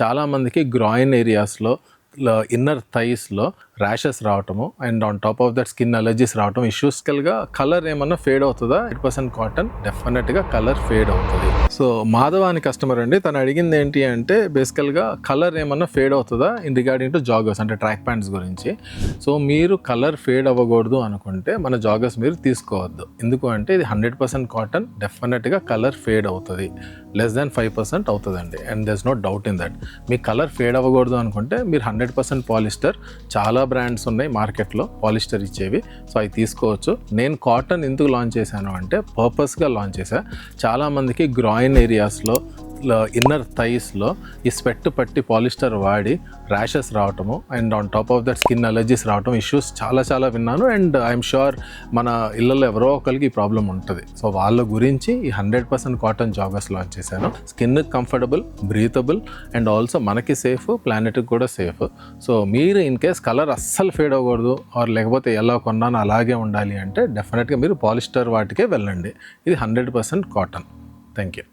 చాలామందికి గ్రాయిన్ ఏరియాస్లో inner థైస్లో rashes రావటము and on top of that skin allergies రావటం ఇష్యూస్కల్గా కలర్ ఏమన్నా ఫేడ్ అవుతుందా? 100% కాటన్ డెఫినెట్గా కలర్ ఫేడ్ అవుతుంది. సో మాధవ అని కస్టమర్ అండి, తను అడిగింది ఏంటి అంటే బేసికల్గా కలర్ ఏమన్నా ఫేడ్ అవుతుందా ఇన్ రిగార్డింగ్ టు జాగర్స్ అంటే ట్రాక్ ప్యాంట్స్ గురించి. సో మీరు కలర్ ఫేడ్ అవ్వకూడదు అనుకుంటే మన జాగర్స్ మీరు తీసుకోవద్దు. ఎందుకు అంటే ఇది 100% కాటన్, డెఫినెట్గా కలర్ ఫేడ్ అవుతుంది. లెస్ దాన్ 5% అవుతుందండి and there is no doubt in that. మీ కలర్ ఫేడ్ అవ్వకూడదు అనుకుంటే మీరు 100% పాలిస్టర్, చాలా బ్రాండ్స్ ఉన్నాయి మార్కెట్లో పాలిస్టర్ ఇచ్చేవి, సో అవి తీసుకోవచ్చు. నేను కాటన్ ఎందుకు లాంచ్ చేశాను అంటే పర్పస్గా లాంచ్ చేశాను. చాలామందికి గ్రాయిన్ ఏరియాస్లో ఇన్నర్ థైస్లో ఈ స్వెట్ పట్టి పాలిస్టర్ వాడి ర్యాషెస్ రావటము and on top of that skin allergies రావటం ఇష్యూస్ చాలా విన్నాను అండ్ ఐఎమ్ షూర్ మన ఇళ్ళల్లో ఎవరో ఒకరికి ఈ ప్రాబ్లం ఉంటుంది. సో వాళ్ళ గురించి ఈ 100% కాటన్ జాగర్స్ లాంచ్ చేశాను. Skin comfortable, breathable and also మనకి సేఫ్, ప్లానెట్కి కూడా సేఫ్. సో మీరు ఇన్ కేస్ కలర్ అస్సలు ఫేడ్ అవ్వకూడదు ఆర్ లేకపోతే ఎలా కొన్నాను అలాగే ఉండాలి అంటే డెఫినెట్గా మీరు పాలిస్టర్ వాటికే వెళ్ళండి. ఇది 100% కాటన్. Thank you.